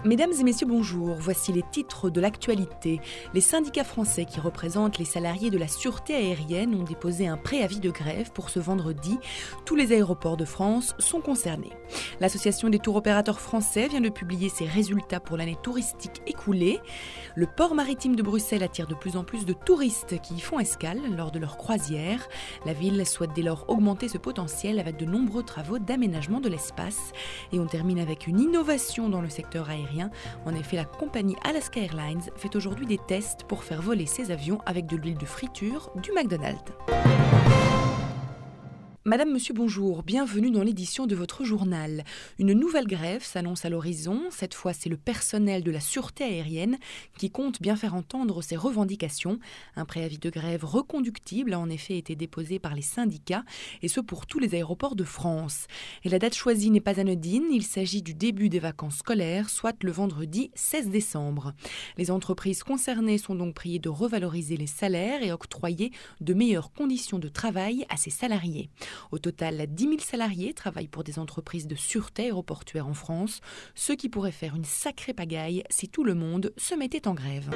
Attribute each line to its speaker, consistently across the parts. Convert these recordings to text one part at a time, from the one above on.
Speaker 1: Mesdames et messieurs, bonjour. Voici les titres de l'actualité. Les syndicats français qui représentent les salariés de la sûreté aérienne ont déposé un préavis de grève pour ce vendredi. Tous les aéroports de France sont concernés. L'association des tours opérateurs français vient de publier ses résultats pour l'année touristique écoulée. Le port maritime de Bruxelles attire de plus en plus de touristes qui y font escale lors de leur croisière. La ville souhaite dès lors augmenter ce potentiel avec de nombreux travaux d'aménagement de l'espace. Et on termine avec une innovation dans le secteur aérien. En effet, la compagnie Alaska Airlines fait aujourd'hui des tests pour faire voler ses avions avec de l'huile de friture du McDonald's. Madame, monsieur, bonjour, bienvenue dans l'édition de votre journal. Une nouvelle grève s'annonce à l'horizon. Cette fois, c'est le personnel de la sûreté aérienne qui compte bien faire entendre ses revendications. Un préavis de grève reconductible a en effet été déposé par les syndicats, et ce pour tous les aéroports de France. Et la date choisie n'est pas anodine, il s'agit du début des vacances scolaires, soit le vendredi 16 décembre. Les entreprises concernées sont donc priées de revaloriser les salaires et octroyer de meilleures conditions de travail à ses salariés. Au total, 10 000 salariés travaillent pour des entreprises de sûreté aéroportuaire en France, ce qui pourrait faire une sacrée pagaille si tout le monde se mettait en grève.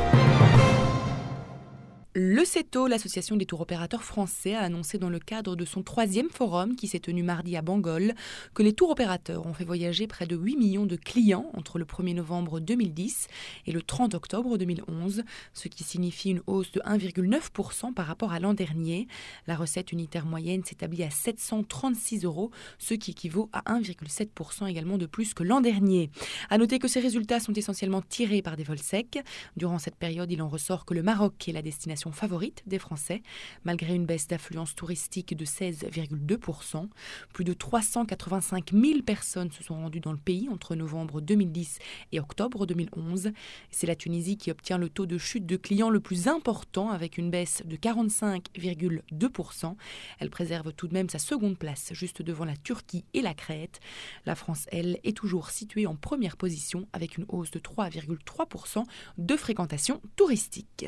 Speaker 1: Le CETO, l'association des tours opérateurs français, a annoncé dans le cadre de son 3e forum qui s'est tenu mardi à Bangol que les tours opérateurs ont fait voyager près de 8 millions de clients entre le 1er novembre 2010 et le 30 octobre 2011, ce qui signifie une hausse de 1,9% par rapport à l'an dernier. La recette unitaire moyenne s'établit à 736 €, ce qui équivaut à 1,7% également de plus que l'an dernier. À noter que ces résultats sont essentiellement tirés par des vols secs. Durant cette période, il en ressort que le Maroc est la destination favorite des Français, malgré une baisse d'affluence touristique de 16,2%. Plus de 385 000 personnes se sont rendues dans le pays entre novembre 2010 et octobre 2011. C'est la Tunisie qui obtient le taux de chute de clients le plus important, avec une baisse de 45,2%. Elle préserve tout de même sa seconde place, juste devant la Turquie et la Crète. La France, elle, est toujours située en première position, avec une hausse de 3,3% de fréquentation touristique.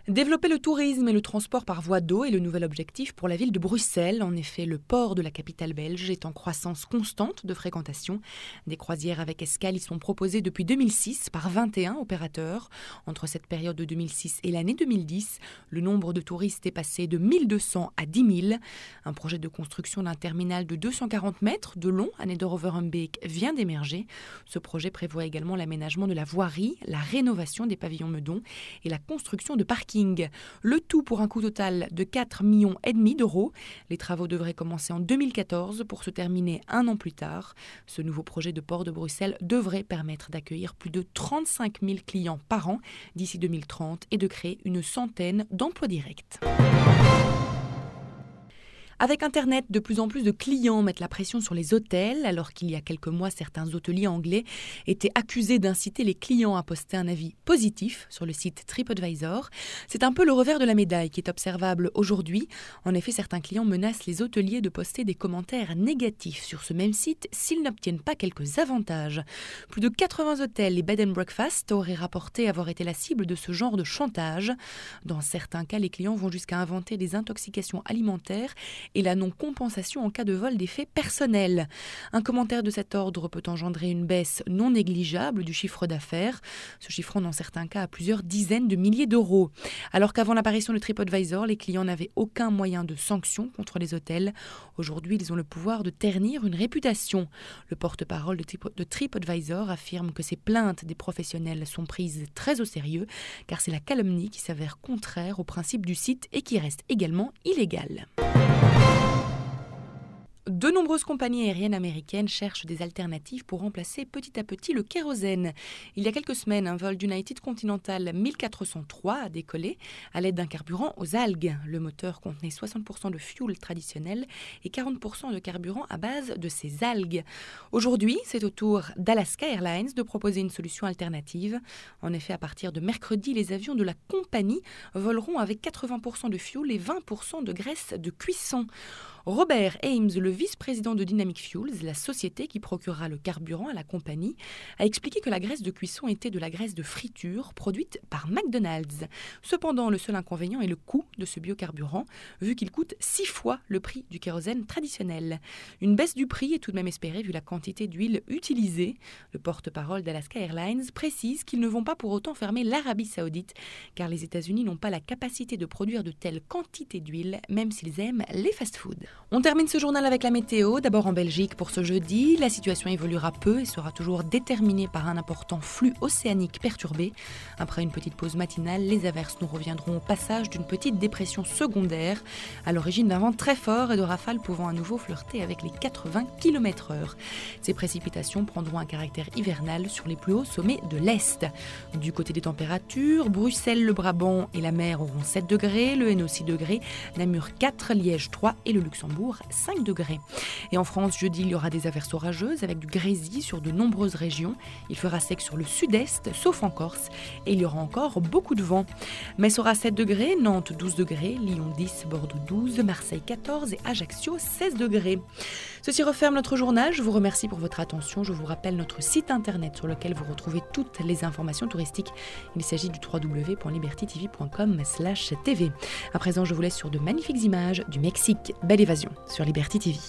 Speaker 1: Développer le tourisme et le transport par voie d'eau est le nouvel objectif pour la ville de Bruxelles. En effet, le port de la capitale belge est en croissance constante de fréquentation. Des croisières avec escale y sont proposées depuis 2006 par 21 opérateurs. Entre cette période de 2006 et l'année 2010, le nombre de touristes est passé de 1200 à 10 000. Un projet de construction d'un terminal de 240 mètres de long à Neder-Overhembeek vient d'émerger. Ce projet prévoit également l'aménagement de la voirie, la rénovation des pavillons Meudon et la construction de parkings. Le tout pour un coût total de 4,5 millions d'euros. Les travaux devraient commencer en 2014 pour se terminer un an plus tard. Ce nouveau projet de port de Bruxelles devrait permettre d'accueillir plus de 35 000 clients par an d'ici 2030 et de créer une centaine d'emplois directs. Avec Internet, de plus en plus de clients mettent la pression sur les hôtels, alors qu'il y a quelques mois, certains hôteliers anglais étaient accusés d'inciter les clients à poster un avis positif sur le site TripAdvisor. C'est un peu le revers de la médaille qui est observable aujourd'hui. En effet, certains clients menacent les hôteliers de poster des commentaires négatifs sur ce même site s'ils n'obtiennent pas quelques avantages. Plus de 80 hôtels et bed and breakfast auraient rapporté avoir été la cible de ce genre de chantage. Dans certains cas, les clients vont jusqu'à inventer des intoxications alimentaires et la non-compensation en cas de vol d'effets personnels. Un commentaire de cet ordre peut engendrer une baisse non négligeable du chiffre d'affaires, se chiffrant dans certains cas à plusieurs dizaines de milliers d'euros. Alors qu'avant l'apparition de TripAdvisor, les clients n'avaient aucun moyen de sanction contre les hôtels. Aujourd'hui, ils ont le pouvoir de ternir une réputation. Le porte-parole de TripAdvisor affirme que ces plaintes des professionnels sont prises très au sérieux, car c'est la calomnie qui s'avère contraire au principe du site et qui reste également illégale. De nombreuses compagnies aériennes américaines cherchent des alternatives pour remplacer petit à petit le kérosène. Il y a quelques semaines, un vol d'United Continental 1403 a décollé à l'aide d'un carburant aux algues. Le moteur contenait 60% de fuel traditionnel et 40% de carburant à base de ces algues. Aujourd'hui, c'est au tour d'Alaska Airlines de proposer une solution alternative. En effet, à partir de mercredi, les avions de la compagnie voleront avec 80% de fuel et 20% de graisse de cuisson. Robert Ames, le vice-président de Dynamic Fuels, la société qui procurera le carburant à la compagnie, a expliqué que la graisse de cuisson était de la graisse de friture produite par McDonald's. Cependant, le seul inconvénient est le coût de ce biocarburant, vu qu'il coûte 6 fois le prix du kérosène traditionnel. Une baisse du prix est tout de même espérée vu la quantité d'huile utilisée. Le porte-parole d'Alaska Airlines précise qu'ils ne vont pas pour autant fermer l'Arabie Saoudite, car les États-Unis n'ont pas la capacité de produire de telles quantités d'huile, même s'ils aiment les fast-foods. On termine ce journal avec la météo. D'abord en Belgique pour ce jeudi. La situation évoluera peu et sera toujours déterminée par un important flux océanique perturbé. Après une petite pause matinale, les averses nous reviendront au passage d'une petite dépression secondaire, à l'origine d'un vent très fort et de rafales pouvant à nouveau flirter avec les 80 km/h. Ces précipitations prendront un caractère hivernal sur les plus hauts sommets de l'Est. Du côté des températures, Bruxelles, le Brabant et la mer auront 7 degrés, le Hainaut 6 degrés, Namur 4, Liège 3 et le Luxembourg 5 degrés. Et en France, jeudi, il y aura des averses orageuses avec du grésil sur de nombreuses régions. Il fera sec sur le sud-est, sauf en Corse, et il y aura encore beaucoup de vent. Metz aura 7 degrés, Nantes 12 degrés, Lyon 10, Bordeaux 12, Marseille 14 et Ajaccio 16 degrés. Ceci referme notre journal. Je vous remercie pour votre attention. Je vous rappelle notre site internet sur lequel vous retrouvez toutes les informations touristiques. Il s'agit du www.libertytv.com/tv. À présent, je vous laisse sur de magnifiques images du Mexique. Belle évasion sur Liberty TV.